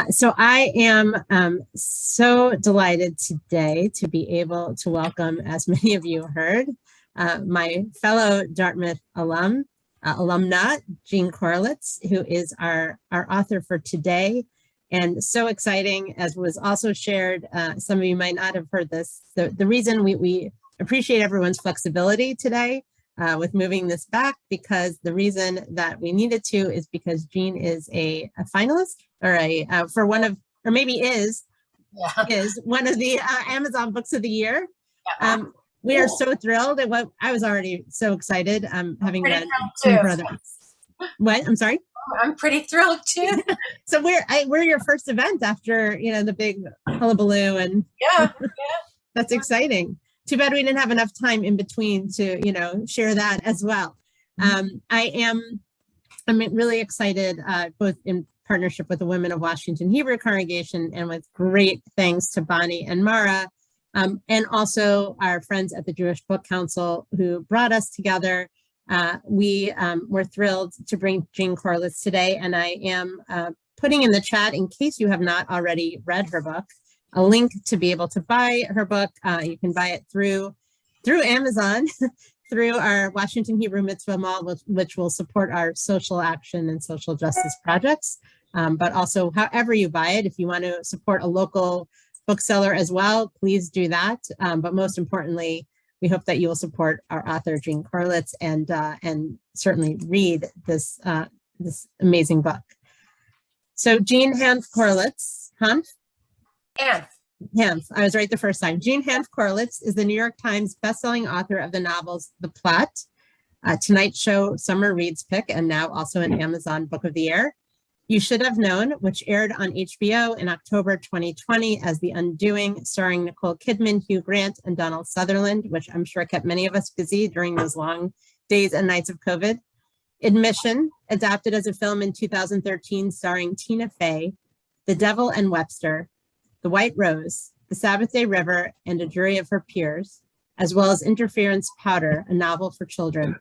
So I am so delighted today to be able to welcome, as many of you heard, my fellow Dartmouth alumna, Jean Korelitz, who is our author for today. And so exciting, as was also shared, some of you might not have heard this. The reason we appreciate everyone's flexibility today with moving this back, because the reason that we needed to is because Jean is a finalist or for one of, or maybe is one of the Amazon Books of the Year. We are so thrilled. I was already so excited having read Two Brothers. What? I'm sorry? I'm pretty thrilled too. So we're your first event after, the big hullabaloo, and that's exciting. Too bad we didn't have enough time in between to, share that as well. I'm really excited, both in partnership with the Women of Washington Hebrew Congregation and with great thanks to Bonnie and Mara, and also our friends at the Jewish Book Council who brought us together. We're thrilled to bring Jean Korelitz today, and I am putting in the chat, in case you have not already read her book, a link to be able to buy her book. You can buy it through Amazon, through our Washington Hebrew Mitzvah Mall, which will support our social action and social justice projects. But also, however you buy it, if you want to support a local bookseller as well, please do that. But most importantly, we hope that you will support our author, Jean Korelitz, and certainly read this amazing book. So Jean Hanff Korelitz, Hanff? Hanff, I was right the first time. Jean Hanff Korelitz is the New York Times bestselling author of the novels The Plot, Tonight Show Summer Reads Pick, and now also an Amazon Book of the Year. You Should Have Known, which aired on HBO in October 2020 as The Undoing, starring Nicole Kidman, Hugh Grant, and Donald Sutherland, which I'm sure kept many of us busy during those long days and nights of COVID. Admission, adapted as a film in 2013 starring Tina Fey, The Devil and Webster, The White Rose, The Sabbath Day River, and a Jury of Her Peers, as well as Interference Powder, a novel for children.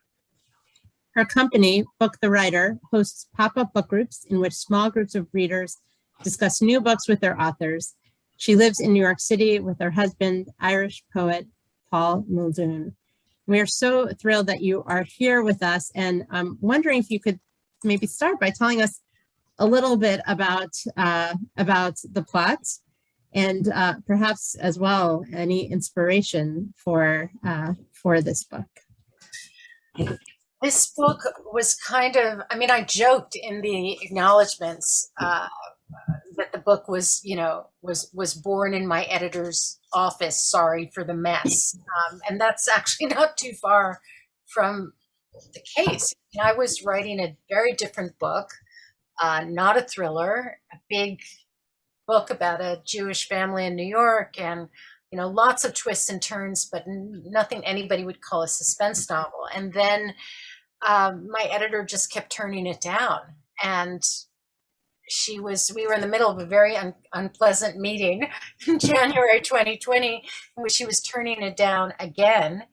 Her company, Book the Writer, hosts pop-up book groups in which small groups of readers discuss new books with their authors. She lives in New York City with her husband, Irish poet Paul Muldoon. We are so thrilled that you are here with us, and I'm wondering if you could maybe start by telling us a little bit about The Plot, and perhaps as well any inspiration for this book. This book was kind of, I joked in the acknowledgments that the book was, was born in my editor's office. Sorry for the mess. And that's actually not too far from the case. I was writing a very different book, not a thriller, a big book about a Jewish family in New York, and lots of twists and turns, but nothing anybody would call a suspense novel. And then my editor just kept turning it down, and we were in the middle of a very unpleasant meeting in January 2020, in which she was turning it down again.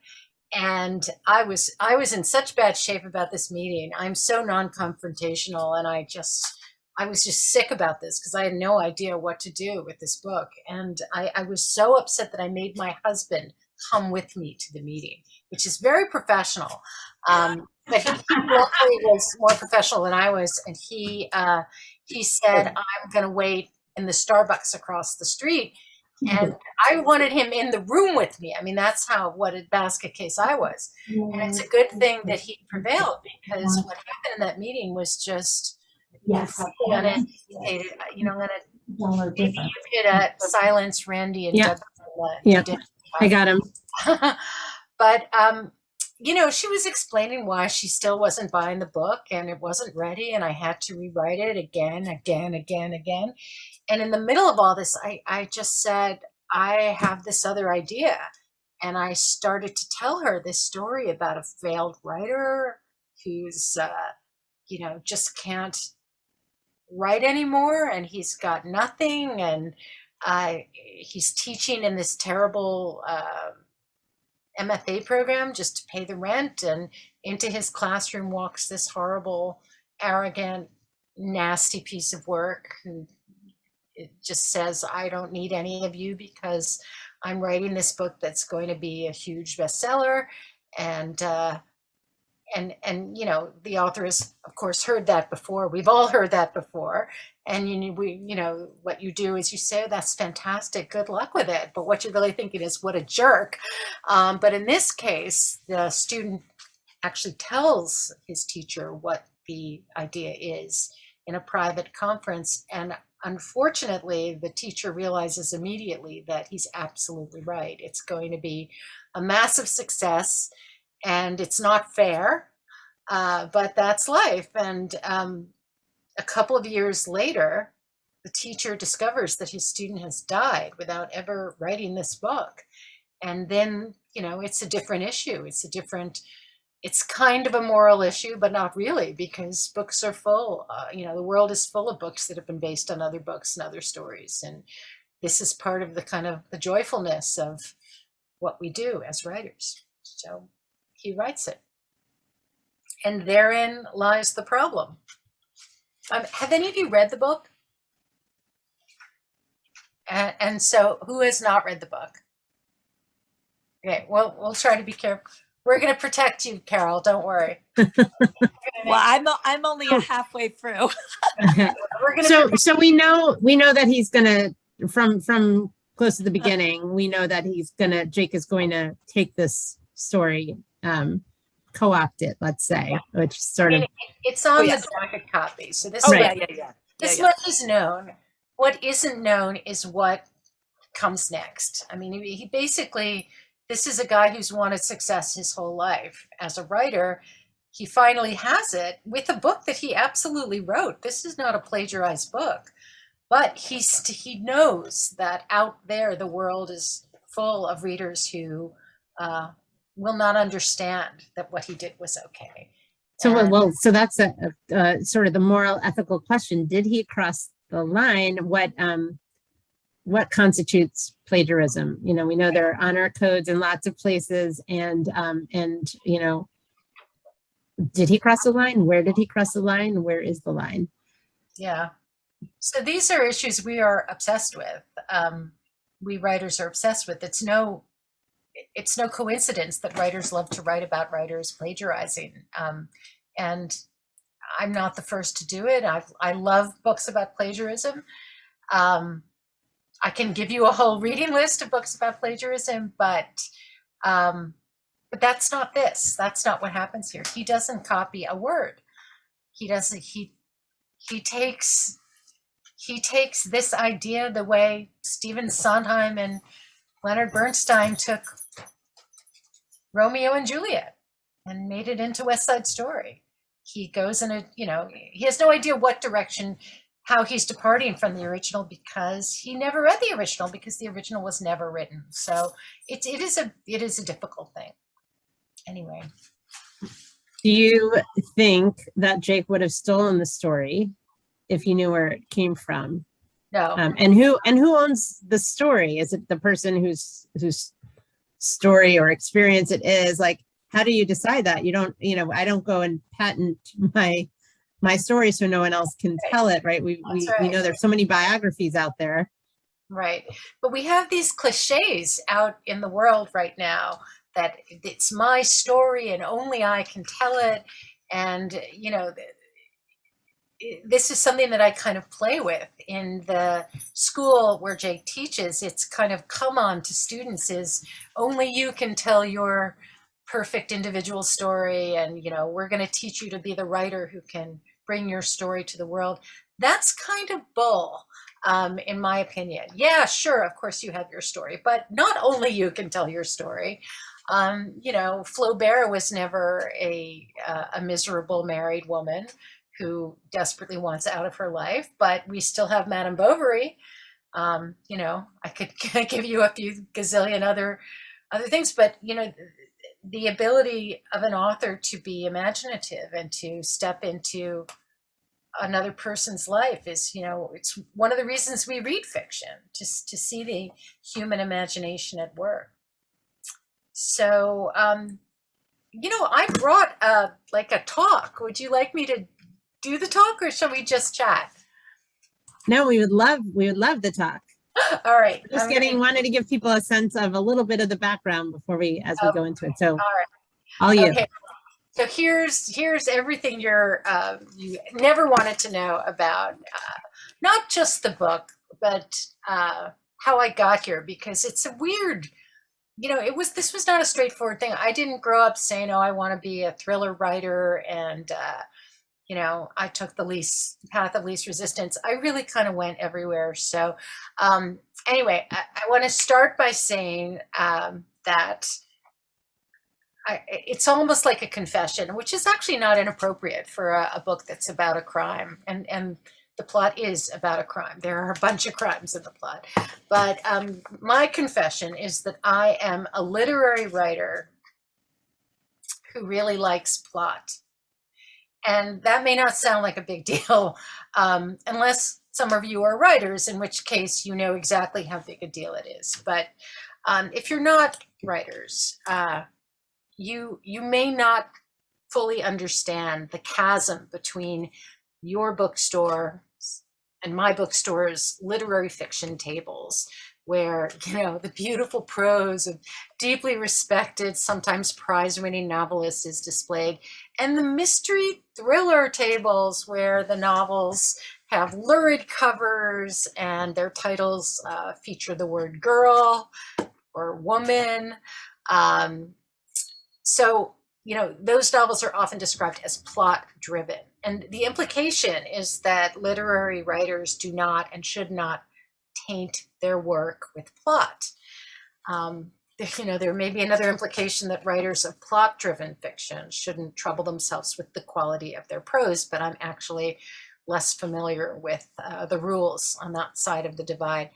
And I was in such bad shape about this meeting. I'm so non-confrontational, and I was just sick about this because I had no idea what to do with this book. And I was so upset that I made my husband come with me to the meeting, which is very professional. But he was more professional than I was. And he said, I'm going to wait in the Starbucks across the street. And I wanted him in the room with me. That's what a basket case I was. And it's a good thing that he prevailed, because what happened in that meeting was just, I'm gonna silence Randy and Doug. I got him. But she was explaining why she still wasn't buying the book, and it wasn't ready, and I had to rewrite it again. And in the middle of all this, I just said, I have this other idea. And I started to tell her this story about a failed writer who's, just can't write anymore, and he's got nothing, and he's teaching in this terrible MFA program just to pay the rent, and into his classroom walks this horrible, arrogant, nasty piece of work who it just says, I don't need any of you because I'm writing this book that's going to be a huge bestseller. And you know, the author has, of course, heard that before. We've all heard that before. And you know, what you do is you say, oh, that's fantastic, good luck with it. But what you're really thinking is, what a jerk. But in this case, the student actually tells his teacher what the idea is in a private conference. And unfortunately, the teacher realizes immediately that he's absolutely right. It's going to be a massive success, and it's not fair, but that's life. And a couple of years later, the teacher discovers that his student has died without ever writing this book. And then, you know, it's a different issue. It's kind of a moral issue, but not really, because books are full. You know, the world is full of books that have been based on other books and other stories. And this is part of the kind of the joyfulness of what we do as writers. So he writes it. And therein lies the problem. Have any of you read the book? And so who has not read the book? Okay, well, we'll try to be careful. We're going to protect you, Carol. Don't worry. Well, I'm only halfway through. So we know that he's going to, from close to the beginning, we know that Jake is going to take this story, co-opt it, let's say, which sort of. It's on the docket copy. So this this much is known. What isn't known is what comes next. I mean, he basically, this is a guy who's wanted success his whole life. As a writer, he finally has it with a book that he absolutely wrote. This is not a plagiarized book, but he knows that out there the world is full of readers who will not understand that what he did was okay. So so that's a sort of the moral ethical question. Did he cross the line? What constitutes plagiarism? You know, we know there are honor codes in lots of places, and you know, did he cross the line? Where did he cross the line? Where is the line? Yeah. So these are issues we are obsessed with. We writers are obsessed with. It's no coincidence that writers love to write about writers plagiarizing. And I'm not the first to do it. I love books about plagiarism. I can give you a whole reading list of books about plagiarism, but that's not this. That's not what happens here. He doesn't copy a word. He doesn't. He takes this idea the way Stephen Sondheim and Leonard Bernstein took Romeo and Juliet and made it into West Side Story. He goes in he has no idea what direction, how he's departing from the original, because he never read the original, because the original was never written. So it is a difficult thing. Anyway. Do you think that Jake would have stolen the story if he knew where it came from? No. And who owns the story? Is it the person whose story or experience it is? Like, how do you decide that? You don't, I don't go and patent my story so no one else can tell it, right? We know there's so many biographies out there. Right. But we have these cliches out in the world right now that it's my story and only I can tell it. And, this is something that I kind of play with in the school where Jake teaches. It's kind of come on to students is only you can tell your perfect individual story. And, we're going to teach you to be the writer who can bring your story to the world. That's kind of bull, in my opinion. Yeah, sure. Of course you have your story, but not only you can tell your story. Flaubert was never a miserable married woman who desperately wants out of her life, but we still have Madame Bovary. I could give you a few gazillion other things, but the ability of an author to be imaginative and to step into another person's life is, it's one of the reasons we read fiction, just to see the human imagination at work. So, I brought a talk. Would you like me to do the talk, or shall we just chat? No, we would love to talk. All right. Just wanted to give people a sense of a little bit of the background before we go into it. So, all right. All you. Okay. So here's everything you never wanted to know about, not just the book, but how I got here, because it's a weird, this was not a straightforward thing. I didn't grow up saying, oh, I want to be a thriller writer, and I took the path of least resistance. I really kind of went everywhere. So anyway, I want to start by saying that it's almost like a confession, which is actually not inappropriate for a book that's about a crime. And the plot is about a crime. There are a bunch of crimes in the plot. But my confession is that I am a literary writer who really likes plot. And that may not sound like a big deal unless some of you are writers, in which case you know exactly how big a deal it is. But if you're not writers, you may not fully understand the chasm between your bookstore and my bookstore's literary fiction tables, where the beautiful prose of deeply respected, sometimes prize-winning novelists is displayed, and the mystery thriller tables where the novels have lurid covers and their titles feature the word girl or woman. So, those novels are often described as plot-driven. And the implication is that literary writers do not and should not taint their work with plot. There may be another implication that writers of plot-driven fiction shouldn't trouble themselves with the quality of their prose, but I'm actually less familiar with the rules on that side of the divide.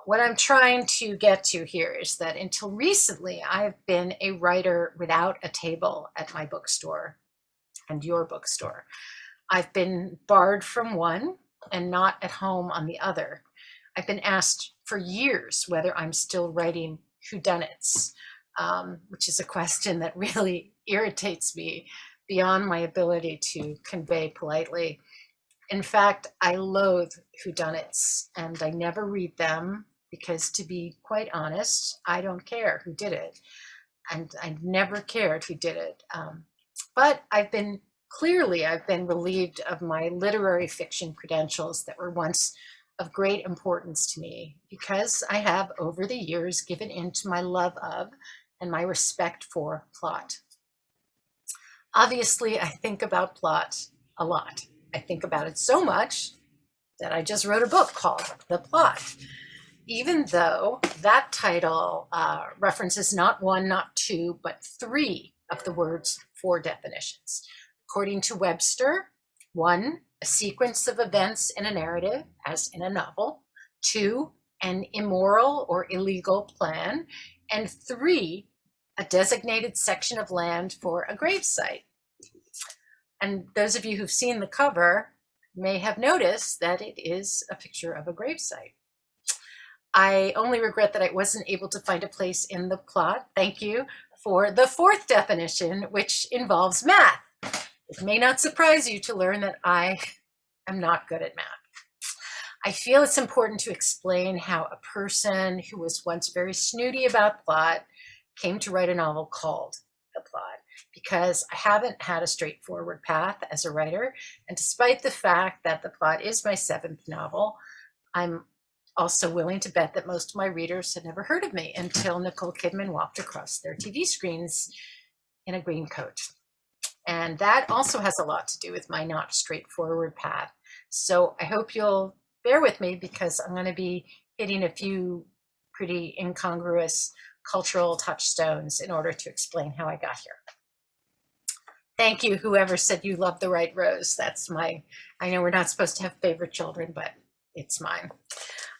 What I'm trying to get to here is that until recently, I've been a writer without a table at my bookstore and your bookstore. I've been barred from one and not at home on the other. I've been asked for years whether I'm still writing whodunits, which is a question that really irritates me beyond my ability to convey politely. In fact, I loathe whodunits, and I never read them because, to be quite honest, I don't care who did it, and I never cared who did it. But I've been relieved of my literary fiction credentials that were once of great importance to me, because I have, over the years, given in to my love of and my respect for plot. Obviously, I think about plot a lot. I think about it so much that I just wrote a book called The Plot, even though that title references not one, not two, but three of the word's four definitions. According to Webster, 1, a sequence of events in a narrative, as in a novel; 2, an immoral or illegal plan; and 3, a designated section of land for a gravesite. And those of you who've seen the cover may have noticed that it is a picture of a gravesite. I only regret that I wasn't able to find a place in the plot, thank you, for the fourth definition, which involves math. It may not surprise you to learn that I am not good at math. I feel it's important to explain how a person who was once very snooty about plot came to write a novel called The Plot, because I haven't had a straightforward path as a writer. And despite the fact that The Plot is my 7th novel, I'm also willing to bet that most of my readers had never heard of me until Nicole Kidman walked across their TV screens in a green coat. And that also has a lot to do with my not straightforward path. So I hope you'll bear with me, because I'm going to be hitting a few pretty incongruous cultural touchstones in order to explain how I got here. Thank you, whoever said you love the right rose. That's I know we're not supposed to have favorite children, but it's mine.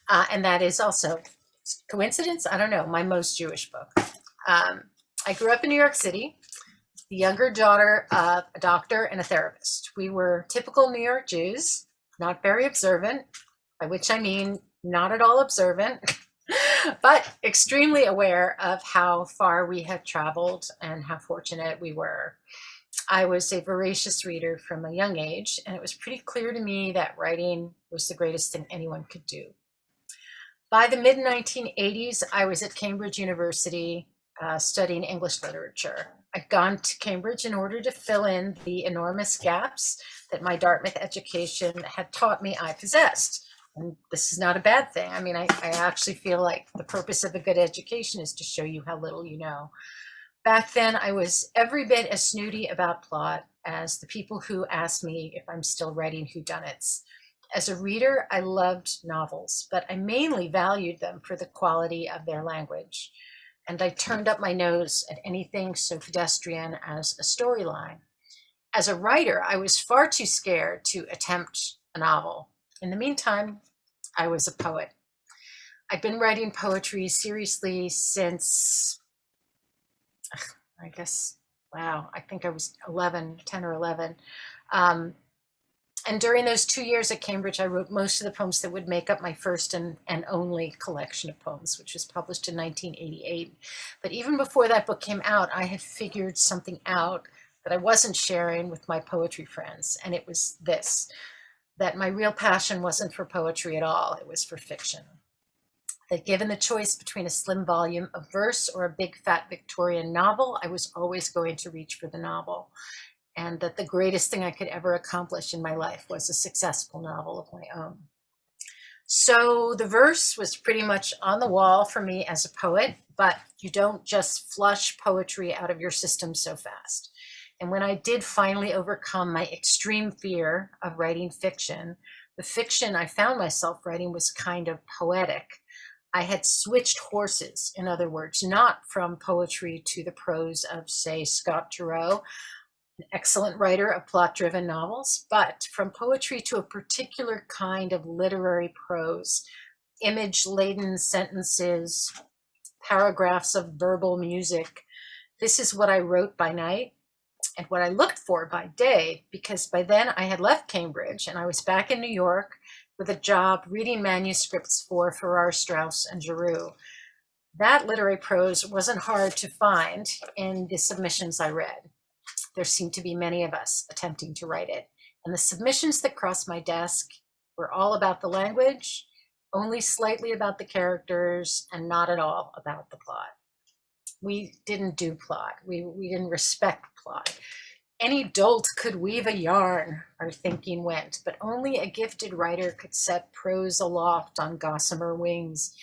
And that is also, coincidence? I don't know, my most Jewish book. I grew up in New York City, the younger daughter of a doctor and a therapist. We were typical New York Jews, not very observant, by which I mean not at all observant, but extremely aware of how far we had traveled and how fortunate we were. I was a voracious reader from a young age, and it was pretty clear to me that writing was the greatest thing anyone could do. By the mid-1980s, I was at Cambridge University studying English literature. I'd gone to Cambridge in order to fill in the enormous gaps that my Dartmouth education had taught me I possessed. And this is not a bad thing. I mean, I actually feel like the purpose of a good education is to show you how little you know. Back then, I was every bit as snooty about plot as the people who asked me if I'm still writing whodunits. As a reader, I loved novels, but I mainly valued them for the quality of their language. And I turned up my nose at anything so pedestrian as a storyline. As a writer, I was far too scared to attempt a novel. In the meantime, I was a poet. I'd been writing poetry seriously since, I think I was 10 or 11. And during those 2 years at Cambridge, I wrote most of the poems that would make up my first and only collection of poems, which was published in 1988. But even before that book came out, I had figured something out that I wasn't sharing with my poetry friends. And it was this, that my real passion wasn't for poetry at all. It was for fiction. That given the choice between a slim volume of verse or a big fat Victorian novel, I was always going to reach for the novel. And that the greatest thing I could ever accomplish in my life was a successful novel of my own. So the verse was pretty much on the wall for me as a poet, but you don't just flush poetry out of your system so fast. And when I did finally overcome my extreme fear of writing fiction, the fiction I found myself writing was kind of poetic. I had switched horses, in other words, not from poetry to the prose of, say, Scott Turow, an excellent writer of plot-driven novels, but from poetry to a particular kind of literary prose, image-laden sentences, paragraphs of verbal music. This is what I wrote by night and what I looked for by day, because by then I had left Cambridge and I was back in New York with a job reading manuscripts for Farrar, Straus, and Giroux. That literary prose wasn't hard to find in the submissions I read. There seemed to be many of us attempting to write it. And the submissions that crossed my desk were all about the language, only slightly about the characters, and not at all about the plot. We didn't do plot. We didn't respect plot. Any dolt could weave a yarn, our thinking went, but only a gifted writer could set prose aloft on gossamer wings.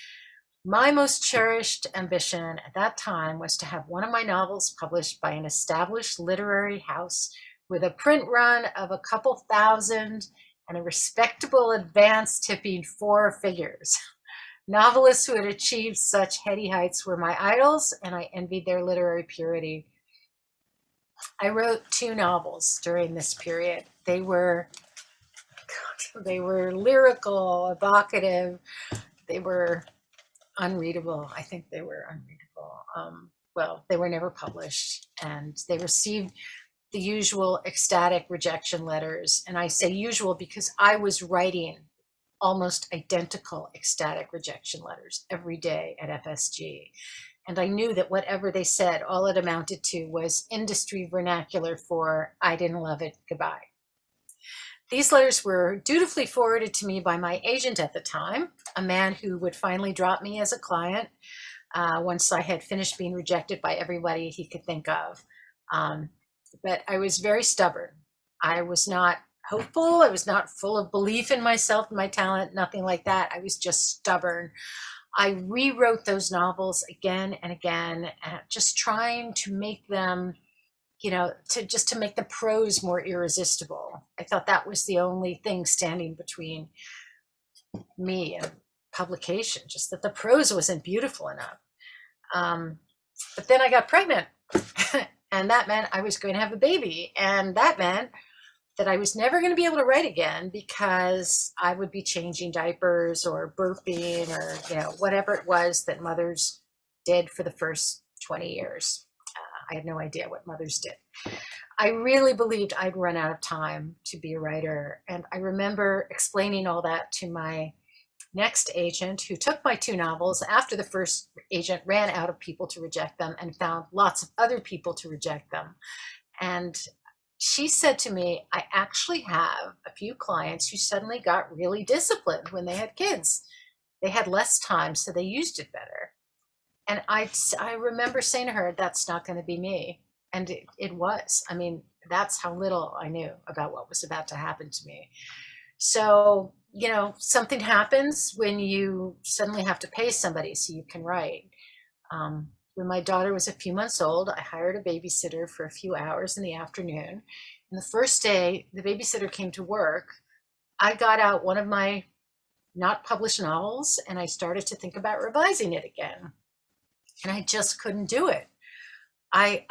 My most cherished ambition at that time was to have one of my novels published by an established literary house with a print run of a couple thousand and a respectable advance tipping 4 figures. Novelists who had achieved such heady heights were my idols, and I envied their literary purity. I wrote 2 novels during this period. They were lyrical, evocative. They were unreadable. I think they were unreadable. Well, they were never published, and they received the usual ecstatic rejection letters. And I say usual because I was writing almost identical ecstatic rejection letters every day at FSG. And I knew that whatever they said, all it amounted to was industry vernacular for, I didn't love it, goodbye. These letters were dutifully forwarded to me by my agent at the time, a man who would finally drop me as a client once I had finished being rejected by everybody he could think of. But I was very stubborn. I was not hopeful. I was not full of belief in myself and my talent, nothing like that. I was just stubborn. I rewrote those novels again and again, just trying to make them, to make the prose more irresistible. I thought that was the only thing standing between me and publication, just that the prose wasn't beautiful enough. But then I got pregnant, and that meant I was going to have a baby, and that meant that I was never going to be able to write again because I would be changing diapers or burping or, whatever it was that mothers did for the first 20 years. I had no idea what mothers did. I really believed I'd run out of time to be a writer. And I remember explaining all that to my next agent, who took my 2 novels after the first agent ran out of people to reject them and found lots of other people to reject them. And she said to me, I actually have a few clients who suddenly got really disciplined when they had kids. They had less time, so they used it better. And I remember saying to her, that's not going to be me. And it was. I mean, that's how little I knew about what was about to happen to me. So, you know, something happens when you suddenly have to pay somebody so you can write. When my daughter was a few months old, I hired a babysitter for a few hours in the afternoon. And the first day the babysitter came to work, I got out one of my not published novels and I started to think about revising it again. And I just couldn't do it. I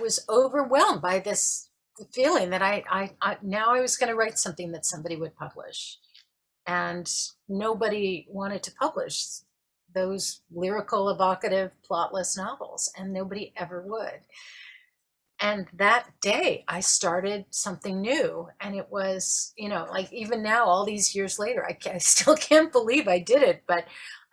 was overwhelmed by this feeling that I now I was going to write something that somebody would publish. And nobody wanted to publish those lyrical, evocative, plotless novels, and nobody ever would. And that day I started something new, and it was, you know, like even now, all these years later, I still can't believe I did it, but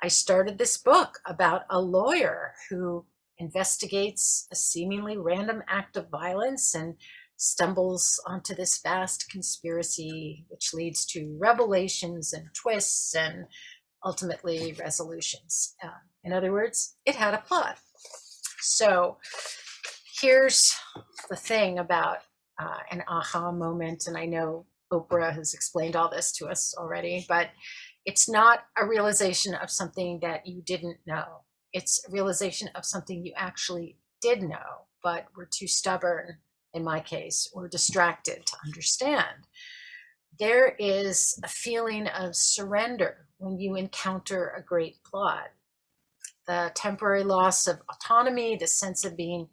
I started this book about a lawyer who investigates a seemingly random act of violence and stumbles onto this vast conspiracy, which leads to revelations and twists and ultimately resolutions. In other words, it had a plot. So here's the thing about an aha moment, and I know Oprah has explained all this to us already, but it's not a realization of something that you didn't know. It's a realization of something you actually did know, but were too stubborn, in my case, or distracted to understand. There is a feeling of surrender when you encounter a great plot. The temporary loss of autonomy, the sense of being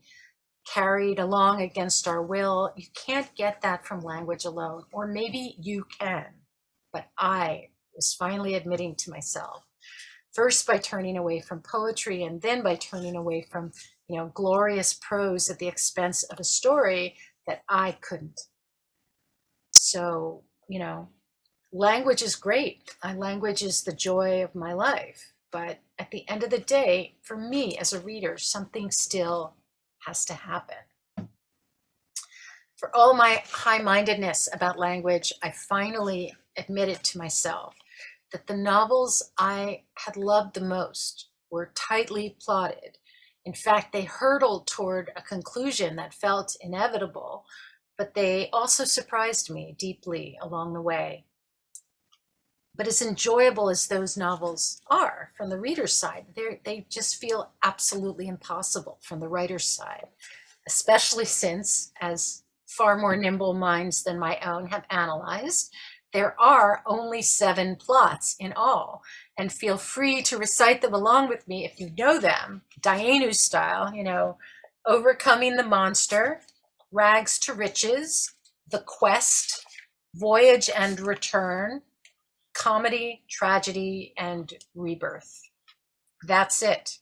carried along against our will, you can't get that from language alone, or maybe you can. But I was finally admitting to myself, first by turning away from poetry and then by turning away from, you know, glorious prose at the expense of a story, that I couldn't. So, you know, language is great. Language is the joy of my life. But at the end of the day, for me as a reader, something still has to happen. For all my high-mindedness about language, I finally admitted to myself that the novels I had loved the most were tightly plotted. In fact, they hurtled toward a conclusion that felt inevitable, but they also surprised me deeply along the way. But as enjoyable as those novels are from the reader's side, they just feel absolutely impossible from the writer's side, especially since, as far more nimble minds than my own have analyzed, there are only 7 plots in all. And feel free to recite them along with me if you know them, Dayenu style, you know, Overcoming the Monster, Rags to Riches, The Quest, Voyage and Return, Comedy, Tragedy, and Rebirth. That's it.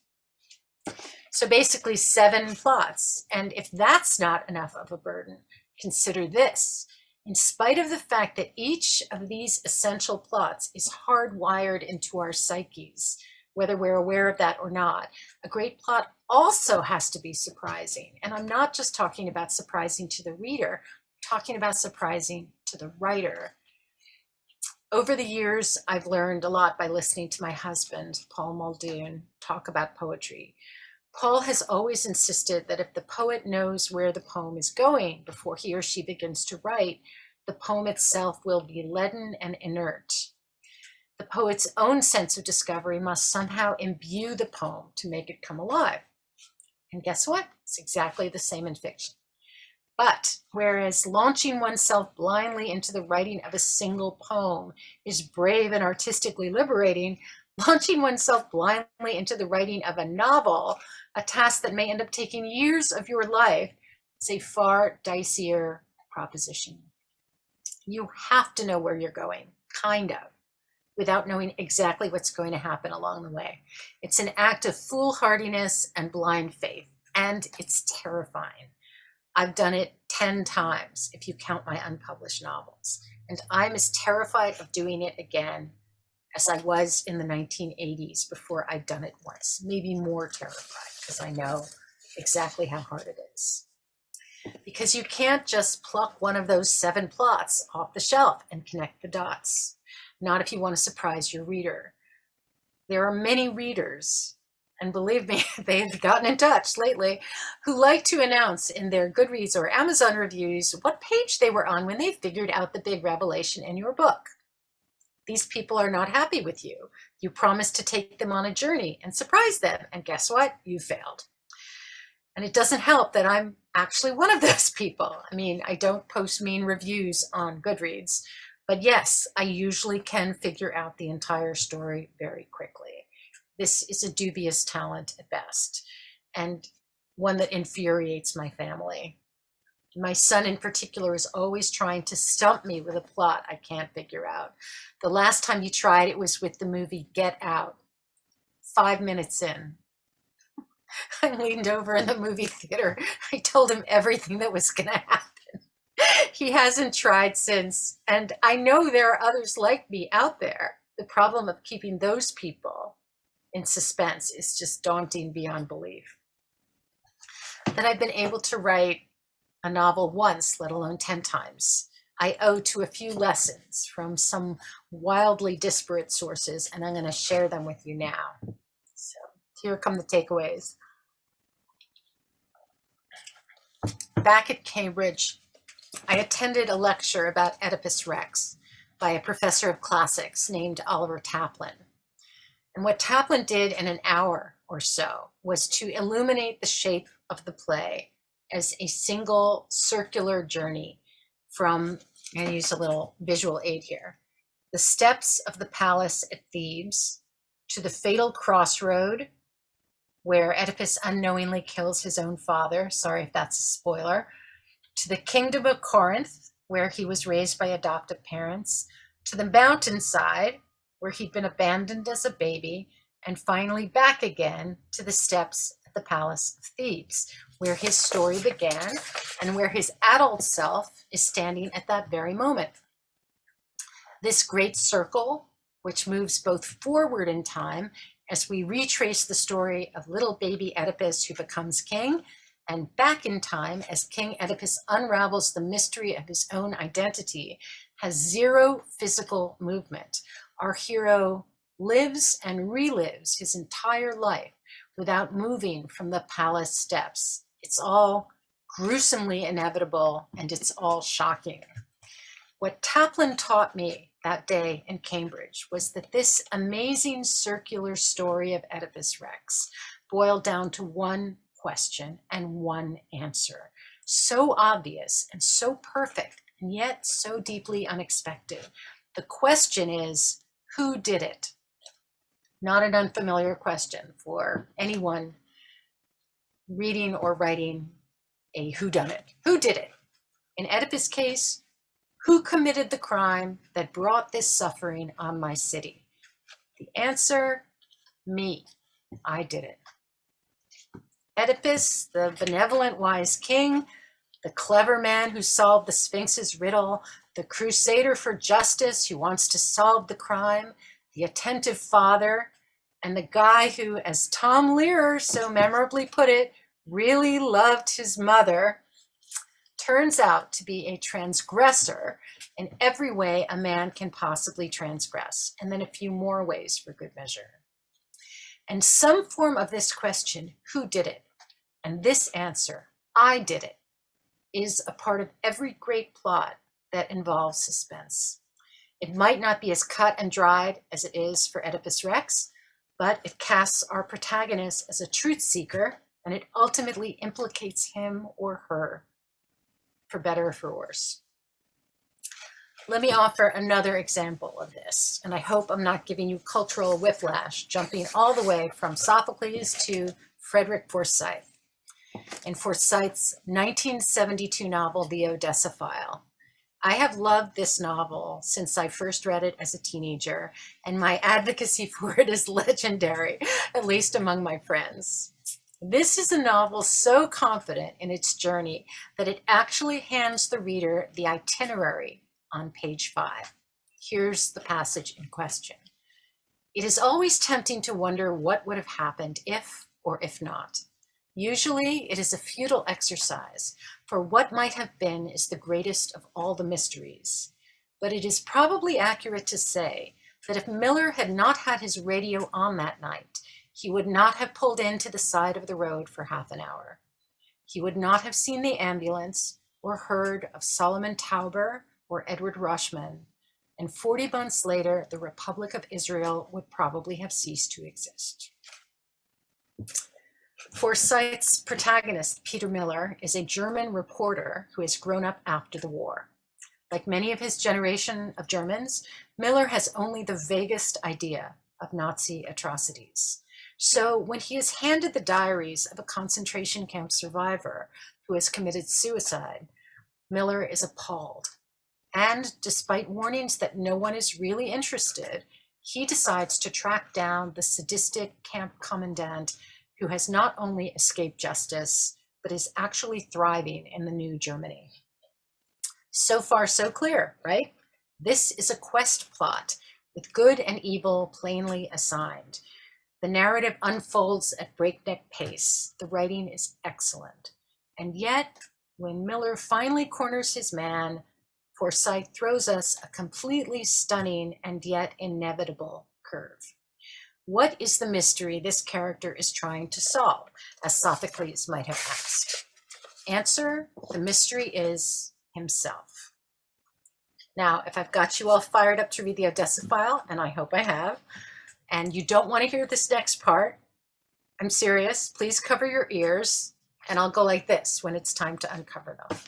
So basically 7 plots. And if that's not enough of a burden, consider this. In spite of the fact that each of these essential plots is hardwired into our psyches, whether we're aware of that or not, a great plot also has to be surprising. And I'm not just talking about surprising to the reader, I'm talking about surprising to the writer. Over the years, I've learned a lot by listening to my husband, Paul Muldoon, talk about poetry. Paul has always insisted that if the poet knows where the poem is going before he or she begins to write, the poem itself will be leaden and inert. The poet's own sense of discovery must somehow imbue the poem to make it come alive. And guess what? It's exactly the same in fiction. But whereas launching oneself blindly into the writing of a single poem is brave and artistically liberating, launching oneself blindly into the writing of a novel, a task that may end up taking years of your life, is a far dicier proposition. You have to know where you're going, kind of, without knowing exactly what's going to happen along the way. It's an act of foolhardiness and blind faith, and it's terrifying. I've done it 10 times if you count my unpublished novels, and I'm as terrified of doing it again as I was in the 1980s before I'd done it once, maybe more terrified because I know exactly how hard it is. because you can't just pluck one of those 7 plots off the shelf and connect the dots. Not if you want to surprise your reader. There are many readers, and believe me, they've gotten in touch lately, who like to announce in their Goodreads or Amazon reviews what page they were on when they figured out the big revelation in your book. These people are not happy with you. You promised to take them on a journey and surprise them, and guess what? You failed. And it doesn't help that I'm actually one of those people. I mean, I don't post mean reviews on Goodreads, but yes, I usually can figure out the entire story very quickly. This is a dubious talent at best, and one that infuriates my family. My son in particular is always trying to stump me with a plot I can't figure out. The last time he tried, it was with the movie Get Out. 5 minutes in, I leaned over in the movie theater. I told him everything that was going to happen. He hasn't tried since, and I know there are others like me out there. The problem of keeping those people in suspense is just daunting beyond belief. That I've been able to write a novel once, let alone 10 times, I owe to a few lessons from some wildly disparate sources, and I'm going to share them with you now. So here come the takeaways. Back at Cambridge, I attended a lecture about Oedipus Rex by a professor of classics named Oliver Taplin. And what Taplin did in an hour or so was to illuminate the shape of the play as a single circular journey from, I'm going to use a little visual aid here, the steps of the palace at Thebes to the fatal crossroad where Oedipus unknowingly kills his own father. Sorry if that's a spoiler. To the kingdom of Corinth, where he was raised by adoptive parents, to the mountainside, where he'd been abandoned as a baby, and finally back again to the steps at the palace of Thebes, where his story began and where his adult self is standing at that very moment. This great circle, which moves both forward in time as we retrace the story of little baby Oedipus who becomes king, and back in time as King Oedipus unravels the mystery of his own identity, has zero physical movement. Our hero lives and relives his entire life without moving from the palace steps. It's all gruesomely inevitable, and it's all shocking. What Taplin taught me that day in Cambridge was that this amazing circular story of Oedipus Rex boiled down to one question and one answer. So obvious and so perfect, and yet so deeply unexpected. The question is, who did it? Not an unfamiliar question for anyone reading or writing a whodunit. Who did it? In Oedipus' case, who committed the crime that brought this suffering on my city? The answer, me. I did it. Oedipus, the benevolent, wise king, the clever man who solved the Sphinx's riddle, the crusader for justice who wants to solve the crime, the attentive father, and the guy who, as Tom Lear so memorably put it, really loved his mother, turns out to be a transgressor in every way a man can possibly transgress, and then a few more ways for good measure. And some form of this question, who did it? And this answer, I did it, is a part of every great plot that involves suspense. It might not be as cut and dried as it is for Oedipus Rex, but it casts our protagonist as a truth seeker, and it ultimately implicates him or her, for better or for worse. Let me offer another example of this, and I hope I'm not giving you cultural whiplash, jumping all the way from Sophocles to Frederick Forsyth. In Forsyth's 1972 novel, The Odessaphile. I have loved this novel since I first read it as a teenager, and my advocacy for it is legendary, at least among my friends. This is a novel so confident in its journey that it actually hands the reader the itinerary on page 5. Here's the passage in question. It is always tempting to wonder what would have happened if or if not. Usually it is a futile exercise, for what might have been is the greatest of all the mysteries. But it is probably accurate to say that if Miller had not had his radio on that night, he would not have pulled in to the side of the road for half an hour. He would not have seen the ambulance or heard of Solomon Tauber or Edward Rushman, and 40 months later, the Republic of Israel would probably have ceased to exist. Forsyth's protagonist, Peter Miller, is a German reporter who has grown up after the war. Like many of his generation of Germans, Miller has only the vaguest idea of Nazi atrocities. So when he is handed the diaries of a concentration camp survivor who has committed suicide, Miller is appalled. And despite warnings that no one is really interested, he decides to track down the sadistic camp commandant who has not only escaped justice, but is actually thriving in the new Germany. So far, so clear, right? This is a quest plot with good and evil plainly assigned. The narrative unfolds at breakneck pace. The writing is excellent. And yet, when Miller finally corners his man, Forsyth throws us a completely stunning and yet inevitable curve. What is the mystery this character is trying to solve, as Sophocles might have asked? Answer, the mystery is himself. Now, if I've got you all fired up to read the Odessa file, and I hope I have, and you don't want to hear this next part, I'm serious, please cover your ears, and I'll go like this when it's time to uncover them.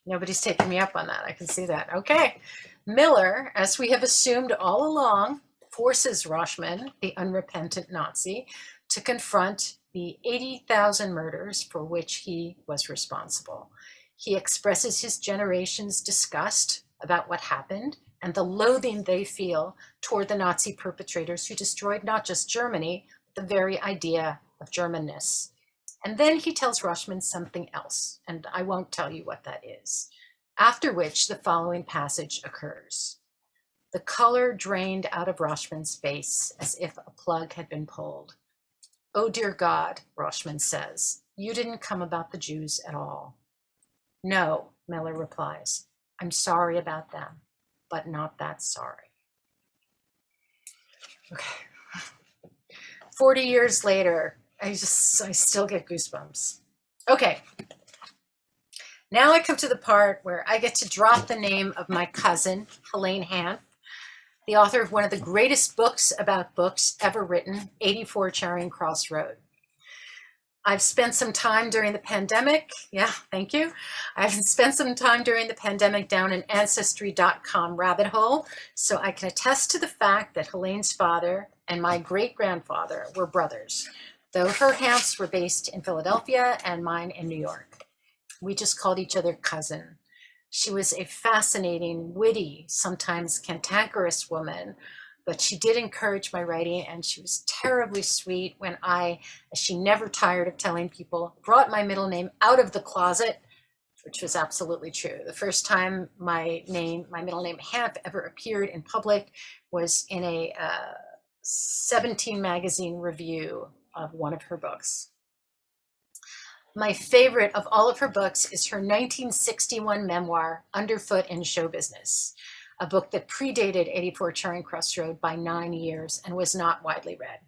Nobody's taking me up on that, I can see that. Okay, Miller, as we have assumed all along, forces Rushman, the unrepentant Nazi, to confront the 80,000 murders for which he was responsible. He expresses his generation's disgust about what happened and the loathing they feel toward the Nazi perpetrators who destroyed not just Germany, but the very idea of Germanness. And then he tells Rushman something else, and I won't tell you what that is, after which the following passage occurs. The color drained out of Rushman's face as if a plug had been pulled. "Oh, dear God," Rushman says, "you didn't come about the Jews at all." "No," Miller replies, "I'm sorry about them, but not that sorry." Okay. 40 years later, I still get goosebumps. Okay. Now I come to the part where I get to drop the name of my cousin, Jean Hanff, the author of one of the greatest books about books ever written, 84 Charing Cross Road. I've spent some time during the pandemic. Yeah, thank you. I've spent some time during the pandemic down an Ancestry.com rabbit hole, so I can attest to the fact that Helene's father and my great-grandfather were brothers, though her Hanffs were based in Philadelphia and mine in New York. We just called each other cousin. She was a fascinating, witty, sometimes cantankerous woman, but she did encourage my writing, and she was terribly sweet when I, as she never tired of telling people, brought my middle name out of the closet, which was absolutely true. The first time my middle name Hanff, ever appeared in public was in a 17 magazine review of one of her books. My favorite of all of her books is her 1961 memoir, Underfoot in Show Business, a book that predated 84 Charing Cross Road by 9 years and was not widely read.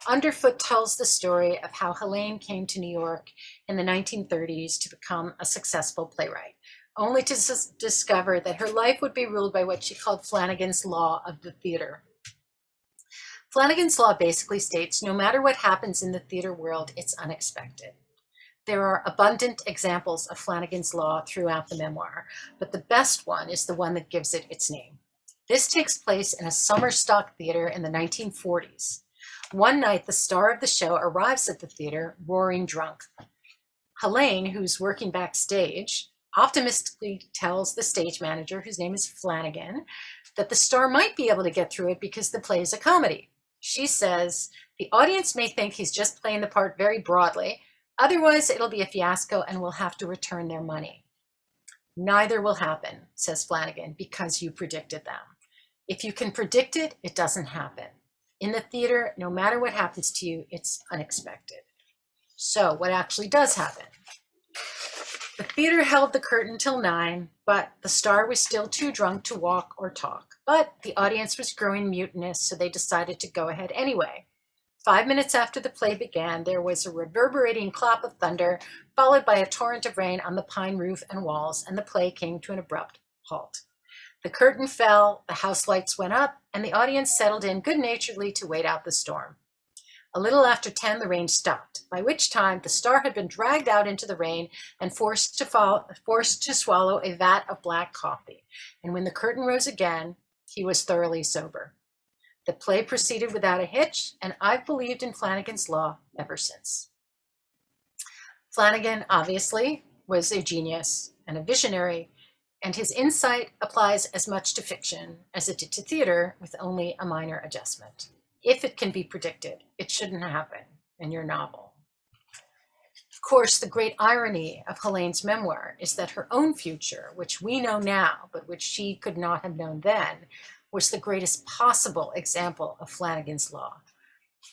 Underfoot tells the story of how Helene came to New York in the 1930s to become a successful playwright, only to discover that her life would be ruled by what she called Flanagan's Law of the theater. Flanagan's Law basically states, no matter what happens in the theater world, it's unexpected. There are abundant examples of Flanagan's Law throughout the memoir, but the best one is the one that gives it its name. This takes place in a summer stock theater in the 1940s. One night, the star of the show arrives at the theater, roaring drunk. Helene, who's working backstage, optimistically tells the stage manager, whose name is Flanagan, that the star might be able to get through it because the play is a comedy. She says, the audience may think he's just playing the part very broadly, otherwise it'll be a fiasco and we'll have to return their money. Neither will happen, says Flanagan, because you predicted them. If you can predict it, it doesn't happen. In the theater, no matter what happens to you, it's unexpected. So what actually does happen? The theater held the curtain till 9, but the star was still too drunk to walk or talk. But the audience was growing mutinous, so they decided to go ahead anyway. 5 minutes after the play began, there was a reverberating clap of thunder, followed by a torrent of rain on the pine roof and walls, and the play came to an abrupt halt. The curtain fell, the house lights went up, and the audience settled in good-naturedly to wait out the storm. A little after 10, the rain stopped, by which time the star had been dragged out into the rain and forced to swallow a vat of black coffee. And when the curtain rose again, he was thoroughly sober. The play proceeded without a hitch, and I've believed in Flanagan's Law ever since. Flanagan, obviously, was a genius and a visionary, and his insight applies as much to fiction as it did to theater, with only a minor adjustment. If it can be predicted, it shouldn't happen in your novel. Of course, the great irony of Helene's memoir is that her own future, which we know now, but which she could not have known then, was the greatest possible example of Flanagan's Law.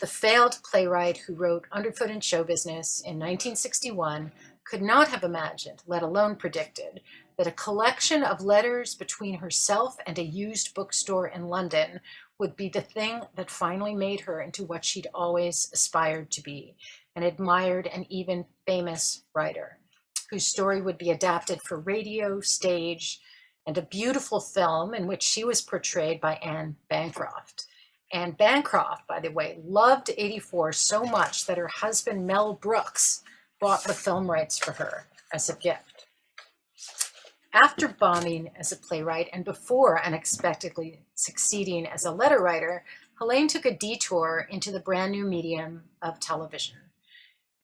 The failed playwright who wrote Underfoot in Show Business in 1961 could not have imagined, let alone predicted, that a collection of letters between herself and a used bookstore in London would be the thing that finally made her into what she'd always aspired to be, an admired and even famous writer, whose story would be adapted for radio, stage, and a beautiful film in which she was portrayed by Anne Bancroft. Anne Bancroft, by the way, loved 84 so much that her husband Mel Brooks bought the film rights for her as a gift. After bombing as a playwright and before unexpectedly succeeding as a letter writer, Helene took a detour into the brand new medium of television.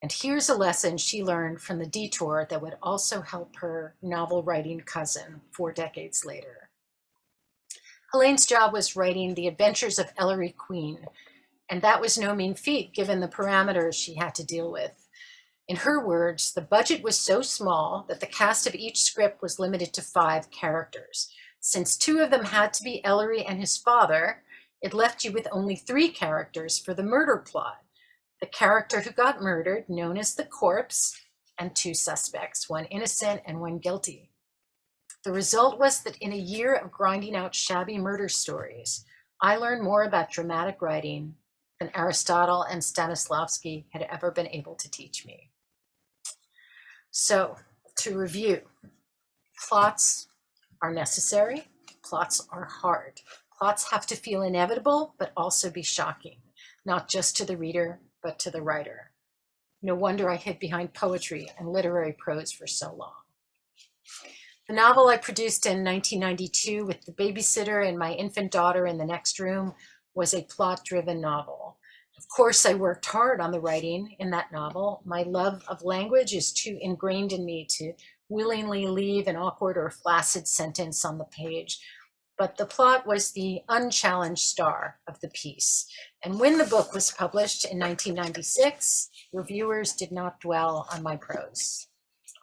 And here's a lesson she learned from the detour that would also help her novel writing cousin 4 decades later. Helene's job was writing The Adventures of Ellery Queen, and that was no mean feat given the parameters she had to deal with. In her words, the budget was so small that the cast of each script was limited to 5 characters. Since 2 of them had to be Ellery and his father, it left you with only 3 characters for the murder plot. The character who got murdered, known as the corpse, and 2 suspects, one innocent and one guilty. The result was that in a year of grinding out shabby murder stories, I learned more about dramatic writing than Aristotle and Stanislavski had ever been able to teach me. So, to review, plots are necessary, plots are hard. Plots have to feel inevitable, but also be shocking, not just to the reader, but to the writer. No wonder I hid behind poetry and literary prose for so long. The novel I produced in 1992 with the babysitter and my infant daughter in the next room was a plot-driven novel. Of course, I worked hard on the writing in that novel. My love of language is too ingrained in me to willingly leave an awkward or flaccid sentence on the page. But the plot was the unchallenged star of the piece. And when the book was published in 1996, reviewers did not dwell on my prose.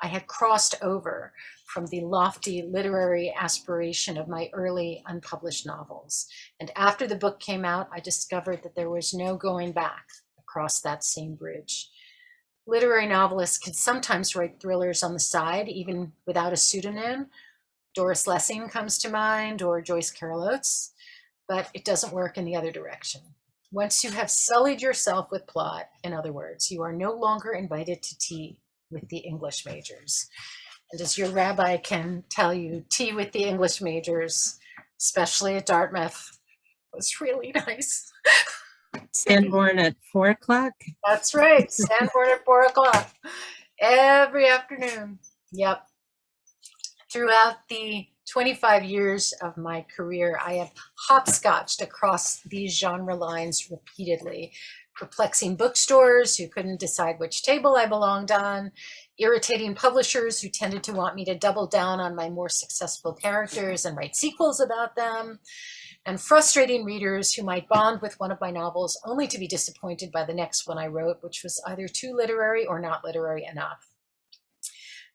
I had crossed over from the lofty literary aspiration of my early unpublished novels. And after the book came out, I discovered that there was no going back across that same bridge. Literary novelists can sometimes write thrillers on the side, even without a pseudonym. Doris Lessing comes to mind, or Joyce Carol Oates, but it doesn't work in the other direction. Once you have sullied yourself with plot, in other words, you are no longer invited to tea with the English majors. And as your rabbi can tell you, tea with the English majors, especially at Dartmouth, was really nice. Sanborn at 4 o'clock? That's right, Sanborn at 4 o'clock every afternoon. Yep. Throughout the 25 years of my career, I have hopscotched across these genre lines repeatedly, perplexing bookstores who couldn't decide which table I belonged on, irritating publishers who tended to want me to double down on my more successful characters and write sequels about them, and frustrating readers who might bond with one of my novels only to be disappointed by the next one I wrote, which was either too literary or not literary enough.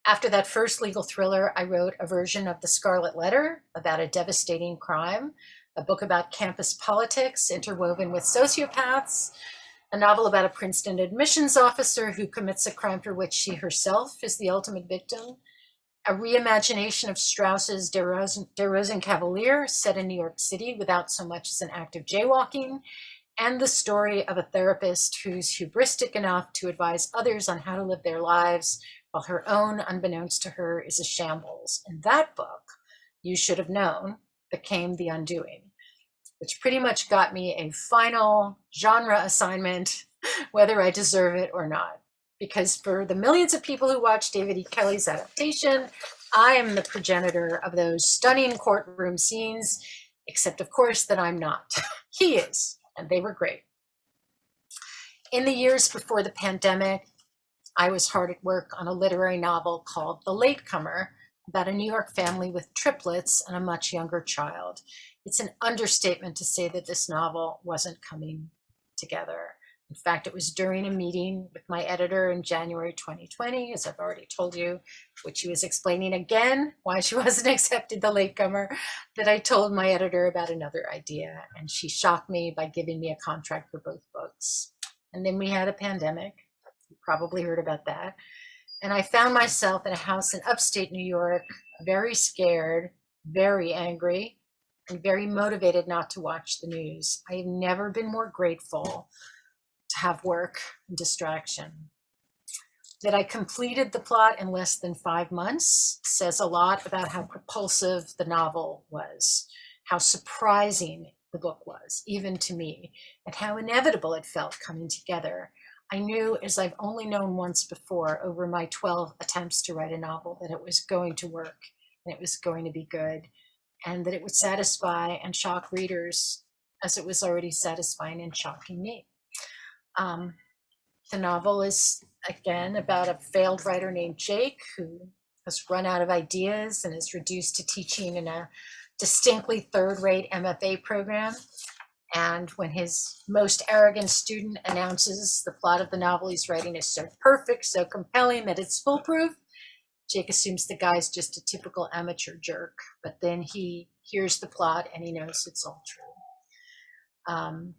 After that first legal thriller, I wrote a version of The Scarlet Letter about a devastating crime, a book about campus politics interwoven with sociopaths, a novel about a Princeton admissions officer who commits a crime for which she herself is the ultimate victim, a reimagination of Strauss's Der Rosenkavalier set in New York City without so much as an act of jaywalking, and the story of a therapist who's hubristic enough to advise others on how to live their lives while her own, unbeknownst to her, is a shambles. And that book, You Should Have Known, became The Undoing, which pretty much got me a final genre assignment, whether I deserve it or not. Because for the millions of people who watch David E. Kelley's adaptation, I am the progenitor of those stunning courtroom scenes, except of course that I'm not. He is, and they were great. In the years before the pandemic, I was hard at work on a literary novel called The Latecomer, about a New York family with triplets and a much younger child. It's an understatement to say that this novel wasn't coming together. In fact, it was during a meeting with my editor in January 2020, as I've already told you, which she was explaining again why she wasn't accepted The Latecomer, that I told my editor about another idea, and she shocked me by giving me a contract for both books. And then we had a pandemic. You probably heard about that. And I found myself in a house in upstate New York, very scared, very angry, and very motivated not to watch the news. I have never been more grateful to have work and distraction. That I completed the plot in less than 5 months says a lot about how propulsive the novel was, how surprising the book was, even to me, and how inevitable it felt coming together. I knew, as I've only known once before over my 12 attempts to write a novel, that it was going to work and it was going to be good, and that it would satisfy and shock readers as it was already satisfying and shocking me. The novel is, again, about a failed writer named Jake who has run out of ideas and is reduced to teaching in a distinctly third-rate MFA program. And when his most arrogant student announces the plot of the novel he's writing is so perfect, so compelling that it's foolproof, Jake assumes the guy's just a typical amateur jerk. But then he hears the plot and he knows it's all true.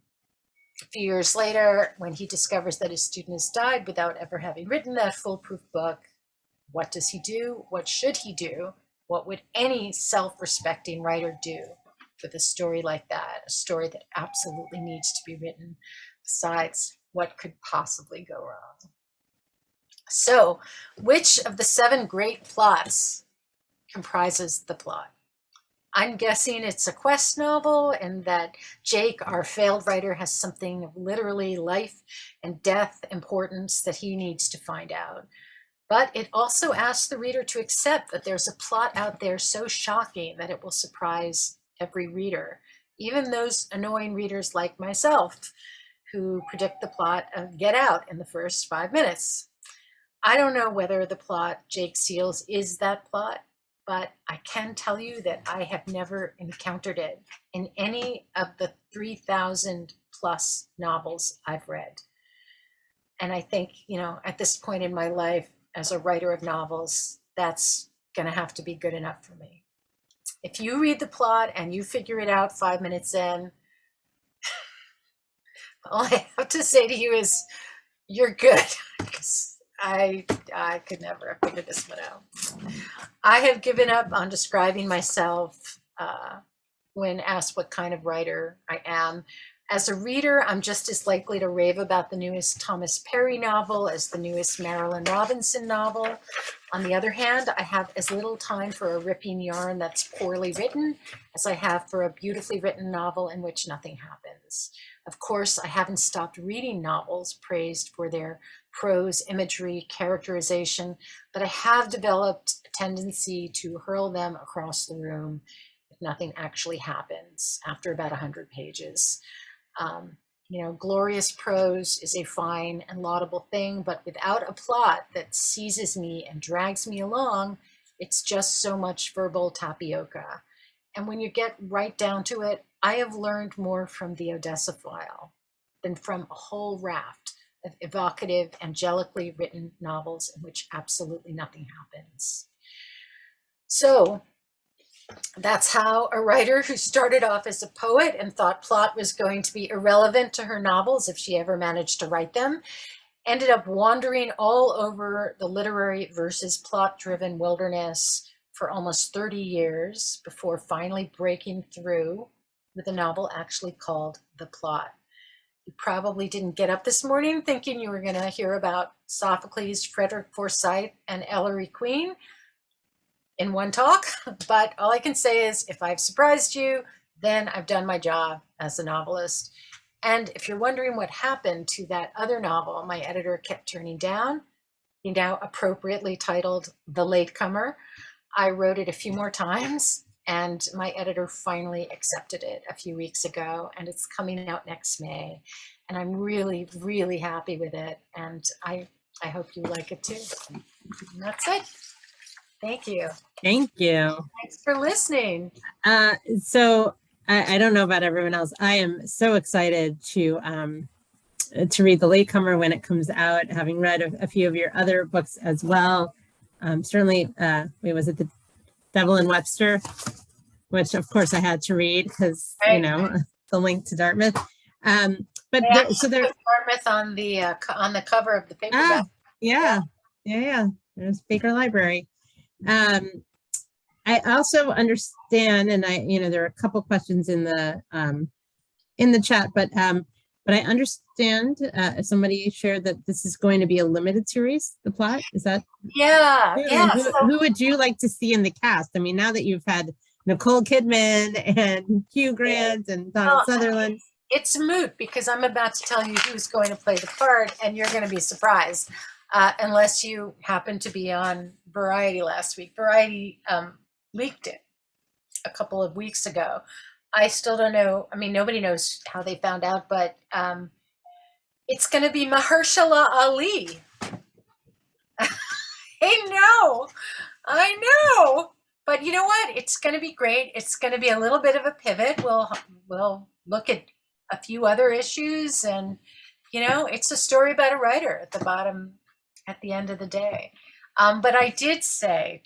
A few years later, when he discovers that his student has died without ever having written that foolproof book, what does he do? What should he do? What would any self-respecting writer do with a story like that, a story that absolutely needs to be written? Besides, what could possibly go wrong? So, which of the 7 great plots comprises the plot? I'm guessing it's a quest novel, and that Jake, our failed writer, has something of literally life and death importance that he needs to find out. But it also asks the reader to accept that there's a plot out there so shocking that it will surprise every reader, even those annoying readers like myself who predict the plot of Get Out in the first 5 minutes. I don't know whether the plot Jake seals is that plot, but I can tell you that I have never encountered it in any of the 3,000 plus novels I've read. And I think, at this point in my life as a writer of novels, that's gonna have to be good enough for me. If you read the plot and you figure it out 5 minutes in, all I have to say to you is, you're good. I could never have figured this one out. I have given up on describing myself when asked what kind of writer I am. As a reader, I'm just as likely to rave about the newest Thomas Perry novel as the newest Marilyn Robinson novel. On the other hand, I have as little time for a ripping yarn that's poorly written as I have for a beautifully written novel in which nothing happens. Of course, I haven't stopped reading novels praised for their prose, imagery, characterization, but I have developed a tendency to hurl them across the room if nothing actually happens after about 100 pages. Glorious prose is a fine and laudable thing, but without a plot that seizes me and drags me along, it's just so much verbal tapioca. And when you get right down to it, I have learned more from the Odessa File than from a whole raft of evocative, angelically written novels in which absolutely nothing happens. So, That's how a writer who started off as a poet and thought plot was going to be irrelevant to her novels if she ever managed to write them, ended up wandering all over the literary versus plot-driven wilderness for almost 30 years before finally breaking through with a novel actually called The Plot. You probably didn't get up this morning thinking you were going to hear about Sophocles, Frederick Forsyth, and Ellery Queen in one talk, but all I can say is if I've surprised you, then I've done my job as a novelist. And if you're wondering what happened to that other novel my editor kept turning down, now appropriately titled The Latecomer, I wrote it a few more times and my editor finally accepted it a few weeks ago, and it's coming out next May. And I'm really, really happy with it. And I hope you like it too. And that's it. Thank you. Thank you. Thanks for listening. So I don't know about everyone else. I am so excited to read The Latecomer when it comes out, having read a few of your other books as well. Certainly, was it The Devil and Webster, which of course I had to read because, you know, the link to Dartmouth. But so there's Dartmouth on the cover of the paperback. Yeah. There's Baker Library. I also understand, and there are a couple questions in the chat, but I understand somebody shared that this is going to be a limited series. The Plot, is that? Yeah. Who would you like to see in the cast? I mean, now that you've had Nicole Kidman and Hugh Grant and Donald Sutherland. It's moot because I'm about to tell you who's going to play the part, and you're going to be surprised. Unless you happen to be on Variety last week. Variety leaked it a couple of weeks ago. I still don't know. I mean, nobody knows how they found out, but it's going to be Mahershala Ali. I know. But you know what? It's going to be great. It's going to be a little bit of a pivot. We'll look at a few other issues, and it's a story about a writer at the bottom. At the end of the day. But I did say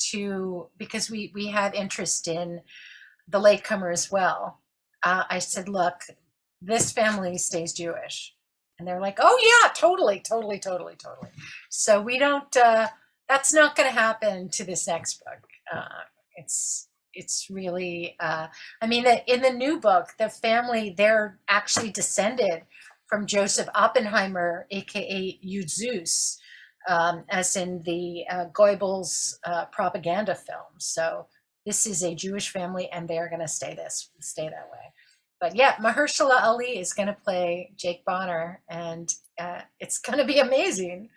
because we had interest in The Latecomer as well. I said, look, this family stays Jewish. And they're like, oh yeah, totally. So we don't, that's not going to happen to this next book. It's really, in the new book, the family, they're actually descended from Joseph Oppenheimer, AKA Zeus. As in the Goebbels propaganda film. So this is a Jewish family, and they are going to stay that way. But yeah, Mahershala Ali is going to play Jake Bonner, and it's going to be amazing.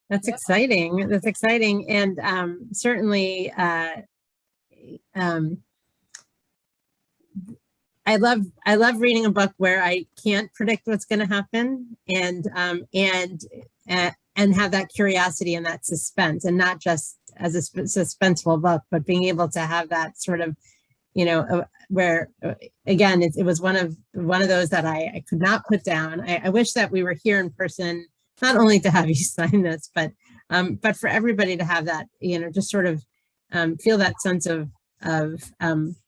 That's exciting. That's exciting, and certainly, I love reading a book where I can't predict what's going to happen, and have that curiosity and that suspense, and not just as a suspenseful book, but being able to have that sort of, where again, it was one of those that I could not put down. I wish that we were here in person, not only to have you sign this, but for everybody to have that, just sort of feel that sense of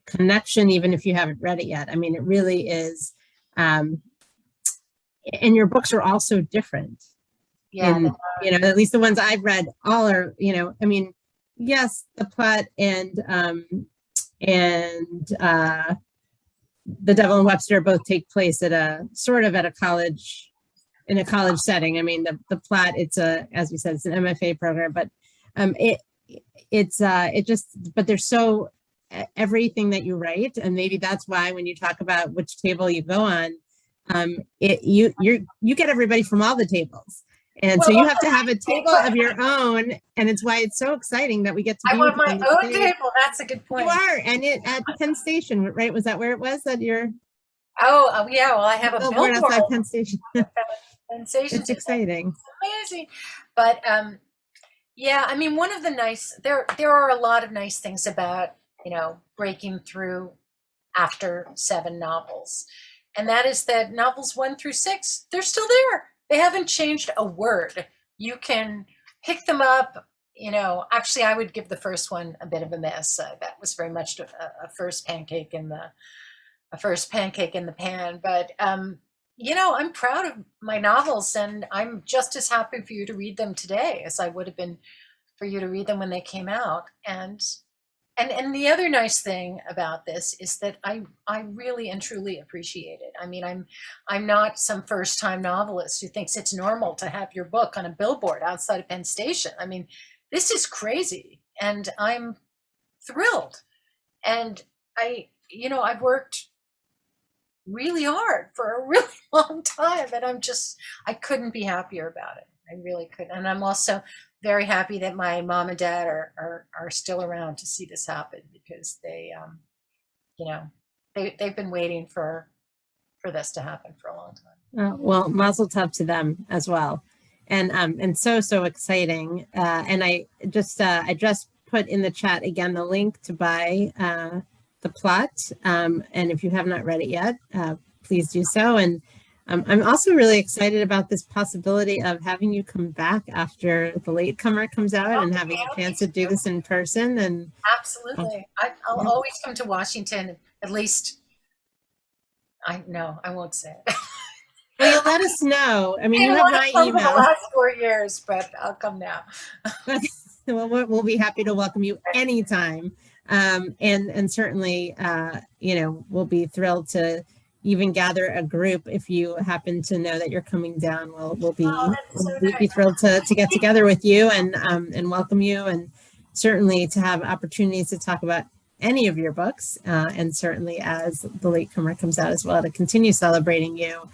connection, even if you haven't read it yet. I mean, it really is. And your books are also different. Yeah, and, at least the ones I've read, all are, yes, The Plot and The Devil and Webster both take place at a college, in a college setting. I mean, the Plot, as we said, it's an MFA program, but but there's so everything that you write, and maybe that's why when you talk about which table you go on, you get everybody from all the tables. And so you have to have a table of your own, and it's why it's so exciting that we get to. I want my own table. That's a good point. You are, and at Penn Station, right? Was that where it was? That you're? Oh yeah. Well, I have a billboard outside Penn Station. Penn Station. It's exciting. It's amazing, but yeah. I mean, one of the there are a lot of nice things about breaking through after 7 novels, and that is that novels 1 through 6, they're still there. They haven't changed a word. You can pick them up you know, actually, I would give the first one a bit of a miss. That was very much a first pancake in the pan. But you know, I'm proud of my novels, and I'm just as happy for you to read them today as I would have been for you to read them when they came out. And the other nice thing about this is that I really and truly appreciate it. I mean, I'm not some first time novelist who thinks it's normal to have your book on a billboard outside of Penn Station. I mean, this is crazy, and I'm thrilled. And you know, I've worked really hard for a really long time, and I couldn't be happier about it. I really couldn't. And I'm also very happy that my mom and dad are still around to see this happen, because they, you know, they've been waiting for this to happen for a long time. Well, mazel tov to them as well, and so exciting. And I just put in the chat again the link to buy the plot, and if you have not read it yet, please do so. And I'm also really excited about this possibility of having you come back after The Latecomer comes out, and having a chance to do this in person. And absolutely, I'll always come to Washington. At least, I won't say it. Well, you'll let us know. I mean, you have my email. For the last 4 years, but I'll come now. Well, we'll be happy to welcome you anytime, and certainly, you know, we'll be thrilled to even gather a group. If you happen to know that you're coming down, we'll be thrilled to get together with you and welcome you, and certainly to have opportunities to talk about any of your books, and certainly as The Latecomer comes out as well, to continue celebrating you,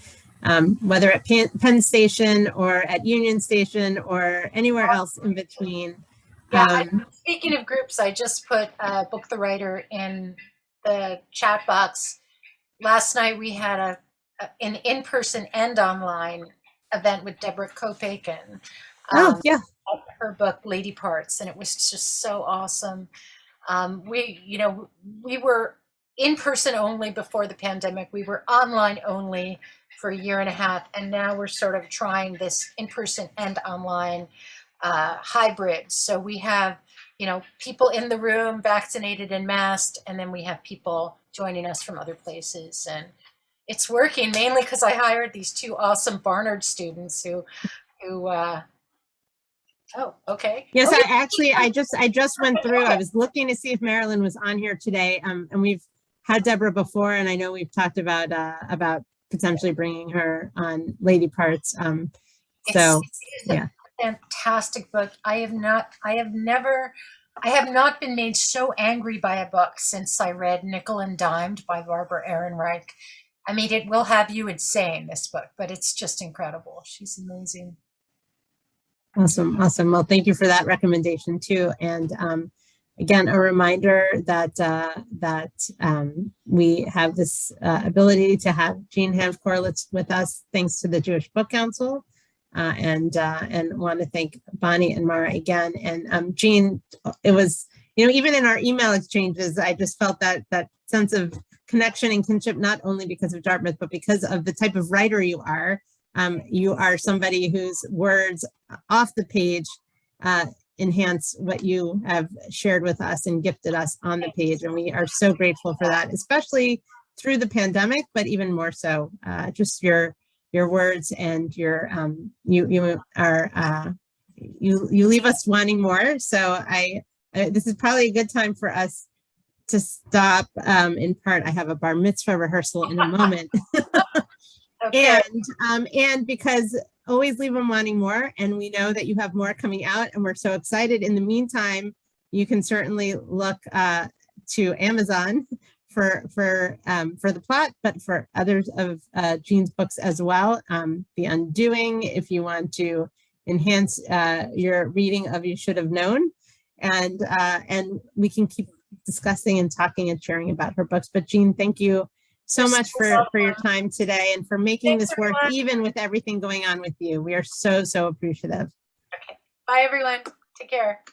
whether at Penn Station or at Union Station or anywhere else in between. Yeah, speaking of groups, I just put Book the Writer in the chat box. Last night we had an in-person and online event with Deborah Kopeikin. Her book Lady Parts, and it was just so awesome. We were in person only before the pandemic. We were online only for a year and a half, and now we're sort of trying this in person and online hybrid. So we have, you know, people in the room vaccinated and masked, and then we have people joining us from other places, and it's working, mainly because I hired these 2 awesome Barnard students who oh, okay. Yes, okay. I just went through. I was looking to see if Marilyn was on here today, and we've had Deborah before, and I know we've talked about potentially bringing her on Lady Parts. So yeah, fantastic book. I have not been made so angry by a book since I read Nickel and Dimed by Barbara Ehrenreich. I mean, it will have you insane, this book, but it's just incredible. She's amazing. Awesome. Well, thank you for that recommendation too. And again, a reminder that we have this ability to have Jean Hanff Korelitz with us, thanks to the Jewish Book Council. And want to thank Bonnie and Mara again. And Jean, it was, you know, even in our email exchanges, I just felt that sense of connection and kinship, not only because of Dartmouth, but because of the type of writer you are. You are somebody whose words off the page enhance what you have shared with us and gifted us on the page. And we are so grateful for that, especially through the pandemic, but even more so, just your words and your you leave us wanting more. So this is probably a good time for us to stop. In part, I have a bar mitzvah rehearsal in a moment. Okay. And because always leave them wanting more, and we know that you have more coming out, and we're so excited. In the meantime, you can certainly look to Amazon for the plot, but for others of Jean's books as well. The Undoing, if you want to enhance your reading of You Should Have Known, and we can keep discussing and talking and sharing about her books. But Jean, thank you so much for your time today and for making this work, even with everything going on with you. We are so appreciative. Okay. Bye, everyone. Take care.